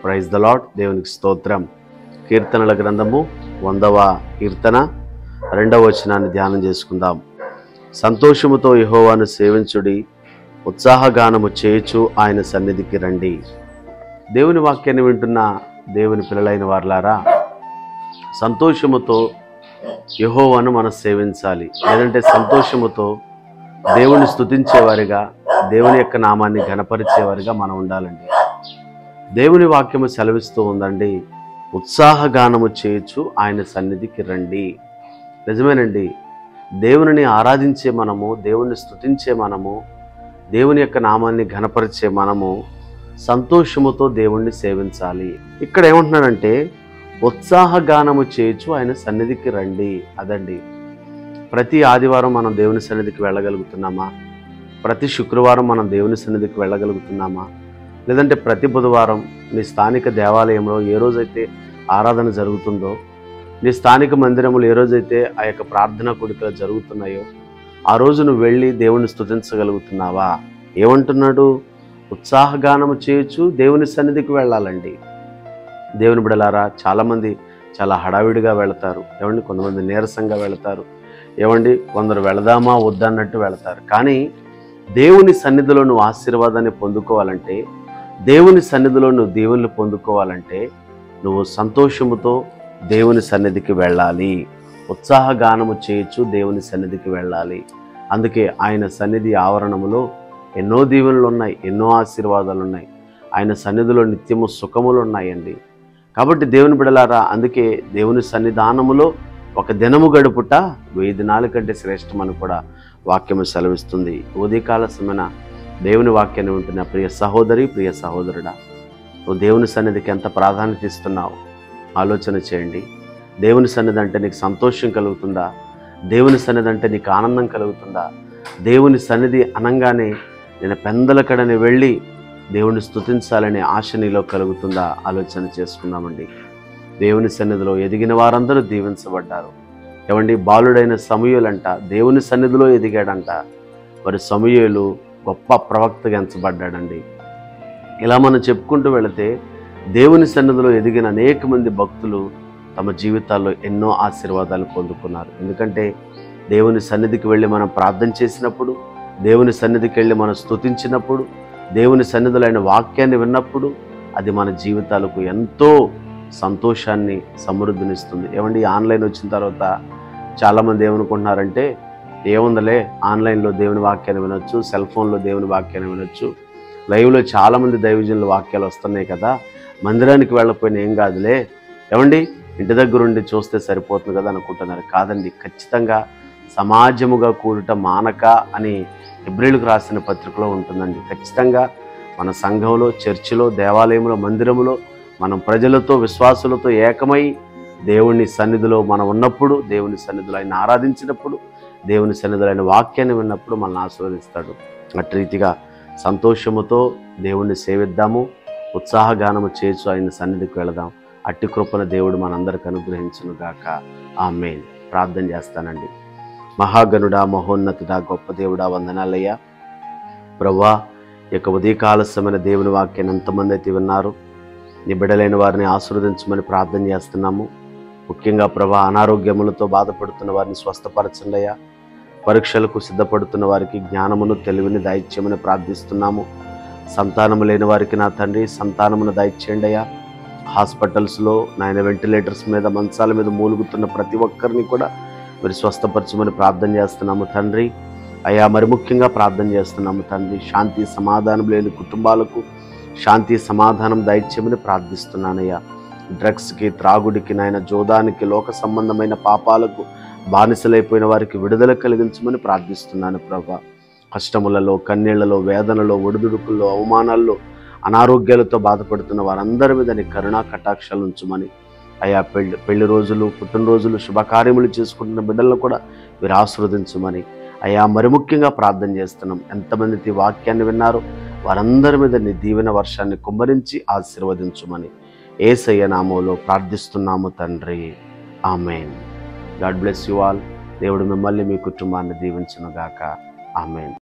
Praise the lord. దేవునికి స్తోత్రం. కీర్తనల గ్రంథము 100వ కీర్తన 2వ వచనాన్ని ధ్యానం చేసుకుందాం. సంతోషముతో యెహోవాను సేవించుడి, ఉత్సాహగానము చేయుచు ఆయన సన్నిధికి రండి. దేవుని వాక్యాన్ని వింటున్న దేవుని పిల్లలైన వారలారా, సంతోషముతో యెహోవాను మనం సేవించాలి. లేదంటే సంతోషముతో దేవుని స్తుతించేవారిగా, దేవుని యొక్క నామాన్ని ఘనపరిచేవారిగా మనం ఉండాలండి. దేవుని వాక్యము సెలవిస్తూ ఉందండి, ఉత్సాహగానము చేయొచ్చు ఆయన సన్నిధికి రండి. నిజమేనండి. దేవుని ఆరాధించే మనము, దేవుని స్తుతించే మనము, దేవుని యొక్క నామాన్ని ఘనపరిచే మనము సంతోషముతో దేవుణ్ణి సేవించాలి. ఇక్కడ ఏమంటున్నాడంటే, ఉత్సాహగానము చేయొచ్చు ఆయన సన్నిధికి రండి. అదండి, ప్రతి ఆదివారం మనం దేవుని సన్నిధికి వెళ్ళగలుగుతున్నామా? ప్రతి శుక్రవారం మనం దేవుని సన్నిధికి వెళ్ళగలుగుతున్నామా? లేదంటే ప్రతి బుధవారం నీ స్థానిక దేవాలయంలో ఏ రోజైతే ఆరాధన జరుగుతుందో, నీ స్థానిక మందిరములు ఏ రోజైతే ఆ యొక్క ప్రార్థనా కూడికలు జరుగుతున్నాయో ఆ రోజు నువ్వు వెళ్ళి దేవుని స్తుతించగలుగుతున్నావా? ఏమంటున్నాడు? ఉత్సాహగానము చేయొచ్చు దేవుని సన్నిధికి వెళ్ళాలండి. దేవుని బిడ్డలారా, చాలామంది చాలా హడావిడిగా వెళతారు. ఏమండి, కొంతమంది నీరసంగా వెళతారు. ఏమండి, కొందరు వెళదామా వద్దన్నట్టు వెళతారు. కానీ దేవుని సన్నిధిలో నువ్వు ఆశీర్వాదాన్ని పొందుకోవాలంటే, దేవుని సన్నిధిలో నువ్వు దీవెనలు పొందుకోవాలంటే నువ్వు సంతోషముతో దేవుని సన్నిధికి వెళ్ళాలి. ఉత్సాహగానము చేయొచ్చు దేవుని సన్నిధికి వెళ్ళాలి. అందుకే ఆయన సన్నిధి ఆవరణములో ఎన్నో దీవెనలు ఉన్నాయి, ఎన్నో ఆశీర్వాదాలు ఉన్నాయి. ఆయన సన్నిధిలో నిత్యము సుఖములు ఉన్నాయండి. కాబట్టి దేవుని బిడలారా, అందుకే దేవుని సన్నిధానములో ఒక దినము గడుపుట 1000 దినాల కంటే శ్రేష్టమని కూడా వాక్యము సెలవిస్తుంది. ఉదయకాల సమయన దేవుని వాక్యాన్ని ఉంటున్న ప్రియ సహోదరి, ప్రియ సహోదరుడా, నువ్వు దేవుని సన్నిధికి ఎంత ప్రాధాన్యత ఇస్తున్నావు ఆలోచన చేయండి. దేవుని సన్నిధి అంటే నీకు సంతోషం కలుగుతుందా? దేవుని సన్నిధి అంటే నీకు ఆనందం కలుగుతుందా? దేవుని సన్నిధి అనగానే నేను పెందలకడని వెళ్ళి దేవుని స్తుతించాలనే ఆశ నీలో కలుగుతుందా? ఆలోచన చేసుకుందామండి. దేవుని సన్నిధిలో ఎదిగిన వారందరూ దీవించబడ్డారు. ఏమండి, బాలుడైన సమూయేలంట దేవుని సన్నిధిలో ఎదిగాడంట. మరి సమూయేలు గొప్ప ప్రవక్తగా ఎంచబడ్డాడండి. ఇలా మనం చెప్పుకుంటూ వెళితే దేవుని సన్నిధిలో ఎదిగిన అనేక మంది భక్తులు తమ జీవితాల్లో ఎన్నో ఆశీర్వాదాలు పొందుకున్నారు. ఎందుకంటే దేవుని సన్నిధికి వెళ్ళి మనం ప్రార్థన చేసినప్పుడు, దేవుని సన్నిధికి వెళ్ళి మనం స్తుతించినప్పుడు, దేవుని సన్నిధిలో ఆయన వాక్యాన్ని విన్నప్పుడు అది మన జీవితాలకు ఎంతో సంతోషాన్ని, సమృద్ధినిస్తుంది. ఏమండి, ఆన్లైన్ వచ్చిన తర్వాత చాలామంది ఏమనుకుంటున్నారంటే, ఏముందలే ఆన్లైన్లో దేవుని వాక్యాన్ని వినొచ్చు, సెల్ ఫోన్లో దేవుని వాక్యాన్ని వినొచ్చు, లైవ్లో చాలామంది దైవజనుల వాక్యాలు వస్తున్నాయి కదా, మందిరానికి వెళ్ళకపోయినా ఏం కాదులే, ఏమండి ఇంటి దగ్గరుండి చూస్తే సరిపోతుంది కదా అనుకుంటున్నారు. కాదండి, ఖచ్చితంగా సమాజముగా కూడుట మానక అని హెబ్రీయులకు రాసిన పత్రికలో ఉంటుందండి. ఖచ్చితంగా మన సంఘంలో, చర్చిలో, దేవాలయంలో, మందిరములో మనం ప్రజలతో, విశ్వాసులతో ఏకమై దేవుని సన్నిధిలో మనం ఉన్నప్పుడు, దేవుని సన్నిధిలో ఆయన ఆరాధించినప్పుడు, దేవుని సన్నిధిలో ఆయన వాక్యాన్ని విన్నప్పుడు మనల్ని ఆశీర్వదిస్తాడు. అటు రీతిగా సంతోషముతో దేవుణ్ణి సేవిద్దాము, ఉత్సాహగానము చేయొచ్చు ఆయన సన్నిధికి వెళదాం. అట్టి కృపను దేవుడు మనందరికి అనుగ్రహించును గాక. ఆమేన్. ప్రార్థన చేస్తానండి. మహాగణుడా, మహోన్నతుడా, గొప్ప దేవుడా, వందనాలయ్యా. ప్రభువా, ఈ యొక్క ఉదయకాలస్యమైన దేవుని వాక్యాన్ని ఎంతమంది అయితే విన్నారు, నీ బిడ్డలైన వారిని ఆశీర్వదించమని ప్రార్థన చేస్తున్నాము. ముఖ్యంగా ప్రభువా, అనారోగ్యములతో బాధపడుతున్న వారిని స్వస్థపరచండి అయ్యా. పరీక్షలకు సిద్ధపడుతున్న వారికి జ్ఞానమును, తెలివిని దయచేయమని ప్రార్థిస్తున్నాము. సంతానము లేని వారికి నా తండ్రి సంతానమును దయచేయండి అయ్యా. హాస్పిటల్స్లో నాయన వెంటిలేటర్స్ మీద, మంచాల మీద మూలుగుతున్న ప్రతి ఒక్కరిని కూడా మరి స్వస్థపరచమని ప్రార్థన చేస్తున్నాము తండ్రి. అయ్యా, మరి ముఖ్యంగా ప్రార్థన చేస్తున్నాము తండ్రి, శాంతి సమాధానం లేని కుటుంబాలకు శాంతి సమాధానం దయచేయమని ప్రార్థిస్తున్నానయ్యా. డ్రగ్స్కి, త్రాగుడికి, నాయన జోదానికి, లోక సంబంధమైన పాపాలకు బానిసలైపోయిన వారికి విడుదల కలిగించమని ప్రార్థిస్తున్నాను ప్రభా. కష్టములలో, కన్నీళ్లలో, వేదనలో, ఒడిదుడుకుల్లో, అవమానాల్లో, అనారోగ్యాలతో బాధపడుతున్న వారందరి మీద నీ కరుణా కటాక్షాలు ఉంచమని అయ్యా. పెళ్లి రోజులు, పుట్టినరోజులు, శుభకార్యములు చేసుకుంటున్న బిడ్డలను కూడా మీరు ఆశీర్వదించమని అయ్యా మరి ముఖ్యంగా ప్రార్థన చేస్తున్నాం. ఎంతమంది వాక్యాన్ని విన్నారో వారందరి మీద నీ దీవెన వర్షాన్ని కుమ్మరించి ఆశీర్వదించమని యేసయ్య నామములో ప్రార్థిస్తున్నాము తండ్రి. Amen. God bless you all. దేవుడు మిమ్మల్ని, మీ కుటుంబాన్ని దీవించును గాక. ఆమేన్.